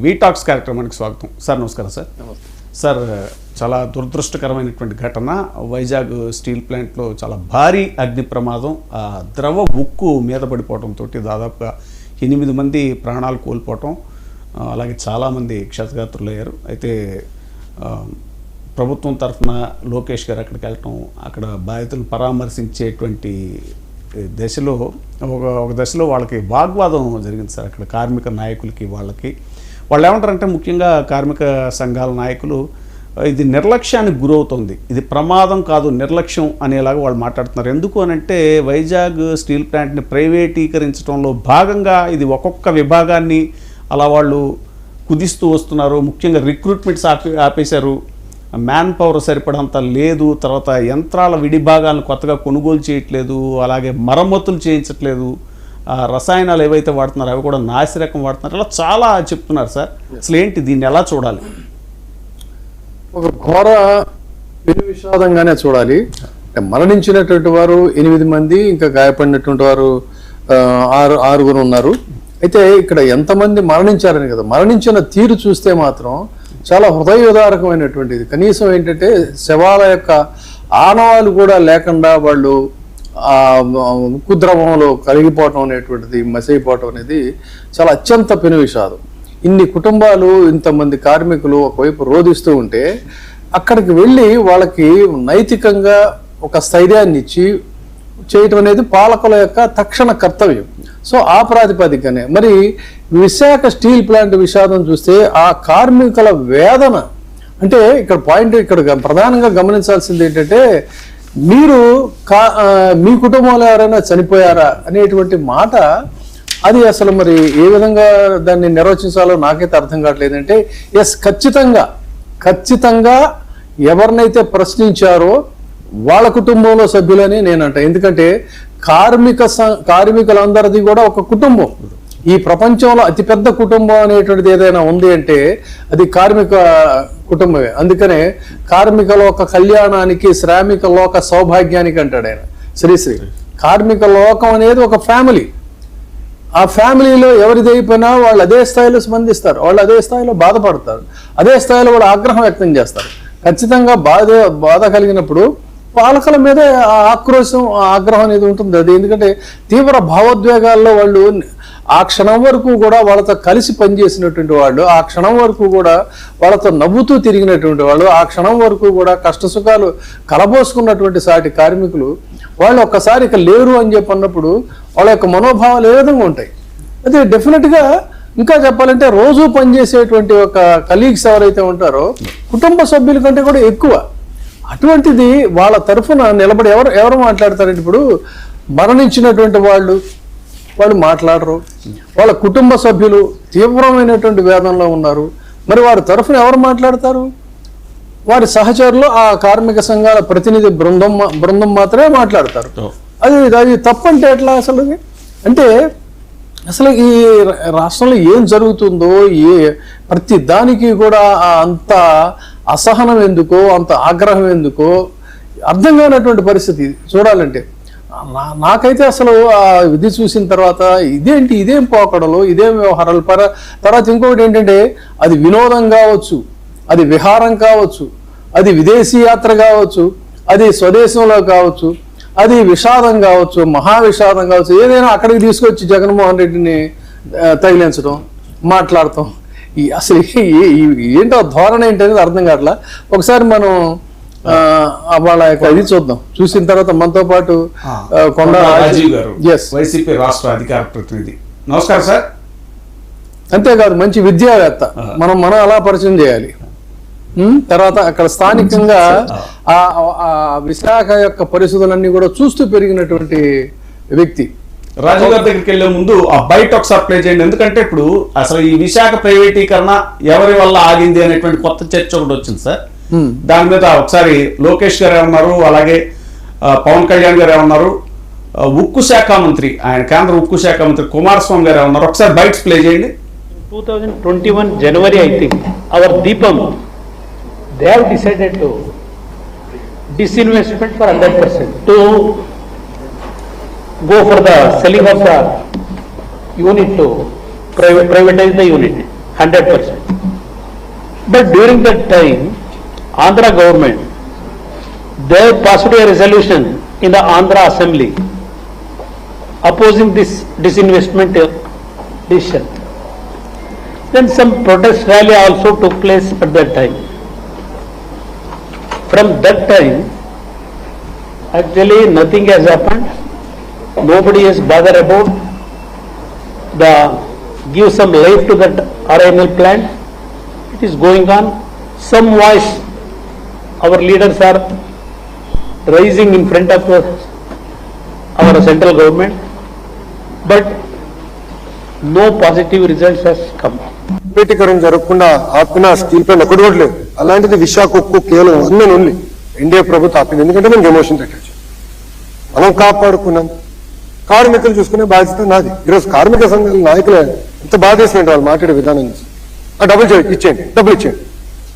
వీటాక్స్ కార్యక్రమానికి స్వాగతం సార్. నమస్కారం సార్. సార్, చాలా దురదృష్టకరమైనటువంటి ఘటన వైజాగ్ స్టీల్ ప్లాంట్లో చాలా భారీ అగ్ని ప్రమాదం. ద్రవ ఉక్కు మీద పడిపోవడంతో దాదాపుగా 8 మంది ప్రాణాలు కోల్పోవటం, అలాగే చాలామంది క్షతగాత్రులయ్యారు. అయితే ప్రభుత్వం తరఫున లోకేష్ గారు అక్కడికి వెళ్ళటం, అక్కడ బాధితులను పరామర్శించేటువంటి దశలో ఒక దశలో వాళ్ళకి వాగ్వాదం జరిగింది సార్. అక్కడ కార్మిక నాయకులకి వాళ్ళు ఏమంటారంటే, ముఖ్యంగా కార్మిక సంఘాల నాయకులు ఇది నిర్లక్ష్యానికి గురవుతుంది, ఇది ప్రమాదం కాదు నిర్లక్ష్యం అనేలాగా వాళ్ళు మాట్లాడుతున్నారు. ఎందుకు అనంటే, వైజాగ్ స్టీల్ ప్లాంట్ని ప్రైవేటీకరించడంలో భాగంగా ఇది ఒక్కొక్క విభాగాన్ని అలా వాళ్ళు కుదిస్తూ వస్తున్నారు. ముఖ్యంగా రిక్రూట్మెంట్స్ ఆపేశారు, మ్యాన్ పవర్ సరిపడంత లేదు, తర్వాత యంత్రాల విడిభాగాలను కొత్తగా కొనుగోలు చేయట్లేదు, అలాగే మరమ్మతులు చేయించట్లేదు, రసాయనాలు ఏవైతే వాడుతున్నారో అవి కూడా నాసిరకం వాడుతున్నారు, ఇలా చాలా చెప్తున్నారు సార్. అసలు ఏంటి, దీన్ని ఎలా చూడాలి? ఒక ఘోర పెను విషాదంగానే చూడాలి. మరణించినటువంటి వారు 8 మంది, ఇంకా గాయపడినటువంటి వారు 6 ఉన్నారు. అయితే ఇక్కడ ఎంతమంది మరణించారని కదా, మరణించిన తీరు చూస్తే మాత్రం చాలా హృదయోదారకమైనటువంటిది. కనీసం ఏంటంటే శవాల యొక్క ఆనవాలు కూడా లేకుండా వాళ్ళు ఉక్కు ద్రవంలో కలిగిపోవటం అనేటువంటిది, మసైపోవటం అనేది చాలా అత్యంత పెను విషాదం. ఇన్ని కుటుంబాలు, ఇంతమంది కార్మికులు ఒకవైపు రోధిస్తూ ఉంటే అక్కడికి వెళ్ళి వాళ్ళకి నైతికంగా ఒక స్థైర్యాన్ని ఇచ్చి చేయటం అనేది పాలకుల యొక్క తక్షణ కర్తవ్యం. సో ఆ ప్రాతిపదికనే మరి విశాఖ స్టీల్ ప్లాంట్ విషాదం చూస్తే ఆ కార్మికుల వేదన అంటే ఇక్కడ పాయింట్, ఇక్కడ ప్రధానంగా గమనించాల్సింది ఏంటంటే, మీరు మీ కుటుంబంలో ఎవరైనా చనిపోయారా అనేటువంటి మాట, అది అసలు మరి ఏ విధంగా దాన్ని నిర్వచించాలో నాకైతే అర్థం కావట్లేదు. అంటే ఎస్, ఖచ్చితంగా ఎవరినైతే ప్రశ్నించారో వాళ్ళ కుటుంబంలో సభ్యులని నేనంట. ఎందుకంటే కార్మికులందరిది కూడా ఒక కుటుంబం. ఈ ప్రపంచంలో అతిపెద్ద కుటుంబం అనేటువంటిది ఏదైనా ఉంది అంటే అది కార్మిక కుటుంబమే. అందుకనే కార్మిక లోక కళ్యాణానికి, శ్రామిక లోక సౌభాగ్యానికి అంటాడు ఆయన శ్రీశ్రీ. కార్మిక లోకం అనేది ఒక ఫ్యామిలీ. ఆ ఫ్యామిలీలో ఎవరిది అయిపోయినా వాళ్ళు అదే స్థాయిలో స్పందిస్తారు, వాళ్ళు అదే స్థాయిలో బాధపడతారు, అదే స్థాయిలో వాళ్ళు ఆగ్రహం వ్యక్తం చేస్తారు. ఖచ్చితంగా బాధ కలిగినప్పుడు పాలకుల మీద ఆక్రోశం, ఆగ్రహం అనేది ఉంటుంది. అది ఎందుకంటే తీవ్ర భావోద్వేగాల్లో వాళ్ళు ఆ క్షణం వరకు కూడా వాళ్ళతో కలిసి పనిచేసినటువంటి వాళ్ళు, ఆ క్షణం వరకు కూడా వాళ్ళతో నవ్వుతూ తిరిగినటువంటి వాళ్ళు, ఆ క్షణం వరకు కూడా కష్టసుఖాలు కలబోసుకున్నటువంటి సాటి కార్మికులు వాళ్ళు ఒక్కసారి ఇక లేరు అని చెప్పి అన్నప్పుడు వాళ్ళ యొక్క మనోభావాలు ఏ విధంగా ఉంటాయి. అదే డెఫినెట్గా ఇంకా చెప్పాలంటే రోజు పనిచేసేటువంటి ఒక కలీగ్స్ ఎవరైతే ఉంటారో కుటుంబ సభ్యుల కంటే కూడా ఎక్కువ. అటువంటిది వాళ్ళ తరఫున నిలబడి ఎవరు మాట్లాడతారంటే, ఇప్పుడు మరణించినటువంటి వాళ్ళు మాట్లాడరు, వాళ్ళ కుటుంబ సభ్యులు తీవ్రమైనటువంటి వేదనలో ఉన్నారు. మరి వారి తరఫున ఎవరు మాట్లాడతారు? వారి సహచరులు, ఆ కార్మిక సంఘాల ప్రతినిధి బృందం మాత్రమే మాట్లాడతారు. అది తప్పంటే ఎట్లా అసలు? అంటే అసలు ఈ రాష్ట్రంలో ఏం జరుగుతుందో, ప్రతి దానికి కూడా అంత అసహనం ఎందుకో, అంత ఆగ్రహం ఎందుకో అర్థం కానటువంటి పరిస్థితి చూడాలంటే. నాకైతే అసలు ఇది చూసిన తర్వాత ఇదేం పోకడలు, ఇదేం వ్యవహారాలు. తర్వాత ఇంకొకటి ఏంటంటే, అది వినోదం కావచ్చు, అది విహారం కావచ్చు, అది విదేశీ యాత్ర కావచ్చు, అది స్వదేశంలో కావచ్చు, అది విషాదం కావచ్చు, మహావిషాదం కావచ్చు, ఏదైనా అక్కడికి తీసుకొచ్చి జగన్మోహన్ రెడ్డిని తగిలించడం, మాట్లాడటం, అసలు ఏంటో ధోరణి ఏంటనేది అర్థం కావట్లా. ఒకసారి మనం వాళ్ళ యొక్క ఇది చూద్దాం. చూసిన తర్వాత మనతో పాటు కొండ రాజీవ్ గారు, వైసీపీ రాష్ట్ర అధికార ప్రతినిధి. నమస్కారం సార్. అంతేకాదు మంచి విద్యావేత్త, మనం అలా పరిచయం చేయాలి. తర్వాత అక్కడ స్థానికంగా ఆ విశాఖ యొక్క పరిస్థితులన్నీ కూడా చూస్తూ పెరిగినటువంటి వ్యక్తి. రాజు గారి దగ్గరికి వెళ్లే ముందు ఆ బయట ఒకసారి ప్లే చేయండి. ఎందుకంటే ఇప్పుడు అసలు ఈ విశాఖ ప్రైవేటీకరణ ఎవరి వల్ల ఆగింది అనేటువంటి కొత్త చర్చ ఒకటి వచ్చింది సార్. దాని మీద ఒకసారి లోకేష్ గారు ఏమన్నారు, అలాగే పవన్ కళ్యాణ్ గారు ఏమన్నారు, ఉక్కు శాఖ మంత్రి, ఆయన కేంద్ర ఉక్కు శాఖ మంత్రి కుమారస్వామి గారు ఏమన్నారు, ఒకసారి బయట ప్లే చేయండి. 2021 January, I think, our Deepam, they have decided to disinvestment for 100%, to go for the selling of the unit, to privatize the unit. 100%. But during that time, Andhra government, they passed a resolution in the Andhra Assembly opposing this disinvestment decision. Then some protest rally also took place at that time. From that time, actually nothing has happened. Nobody has bothered about give some life to that RINL plant. It is going on. Some voice our leaders are raising in front of our central government, but no positive results has come. ప్రైవేటీకరణ జరగకుండా ఆపిన steel plant ఒకటి కూడా లేదు. అలాంటిది విశాఖ ఉక్కు కేవలం only India ప్రభుత్వం ఆపింది. ఎందుకంటే మనకి ఎమోషన్ తగ్గచ్చు, మనం కాపాడుకున్నాం. కార్మికులు చూసుకునే బాధ్యత నాది. ఈరోజు కార్మిక సంఘాల నాయకులు ఎంత బాధ వేసినట్టు వాళ్ళు మాట్లాడే విధానం చూసి, ఆ డబ్బులు ఇచ్చేయండి, డబ్బులు ఇచ్చేయండి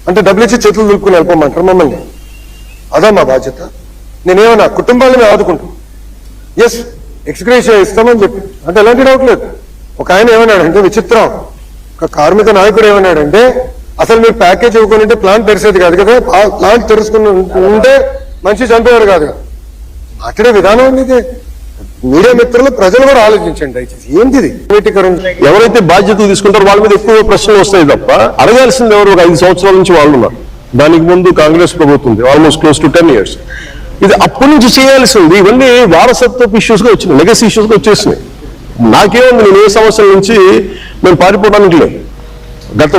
అంటే డబ్బులు ఇచ్చి చేతులు దులుపుకుని వెళ్ళిపోమంటారు మమ్మల్ని. అదా మా బాధ్యత? నేనేమన్నా కుటుంబాలను ఆదుకుంటాం, ఎస్ ఎక్స్గ్రేషియా ఇస్తామని చెప్పి అంటే ఎలాంటి డౌట్ లేదు. ఒక ఆయన ఏమన్నాడంటే విచిత్రం, ఒక కార్మిక నాయకుడు ఏమన్నాడంటే అసలు మీరు ప్యాకేజ్ ఇవ్వకుంటే ప్లాంట్ తెరిసేది కాదు కదా, ప్లాంట్ తెరుచుకుని ఉంటే మనిషి చంపేవాడు కాదు. మాట్లాడే విధానం అనేది మీడియా మిత్రులు ప్రజలు కూడా ఆలోచించండి దయచేసి. ఏంటిది ప్రైవేటీకరణ? ఎవరైతే బాధ్యతలు తీసుకుంటారో వాళ్ళ మీద ఎక్కువ ప్రశ్నలు వస్తాయి తప్ప అడగాల్సింది ఎవరు? ఒక 5 సంవత్సరాల నుంచి వాళ్ళు ఉన్నారు. దానికి ముందు కాంగ్రెస్ ప్రభుత్వం ఉంది, ఆల్మోస్ట్ క్లోజ్ టు 10 years. ఇది అప్పటి నుంచి చేయాల్సింది. ఇవన్నీ వారసత్వపు ఇష్యూస్ గా వచ్చినాయి, లెగసీ ఇష్యూస్ గా వచ్చేసినాయి. నాకేముంది, నేను ఏ సంవత్సరం నుంచి మేము పారిపోవడానికి లేదు. గత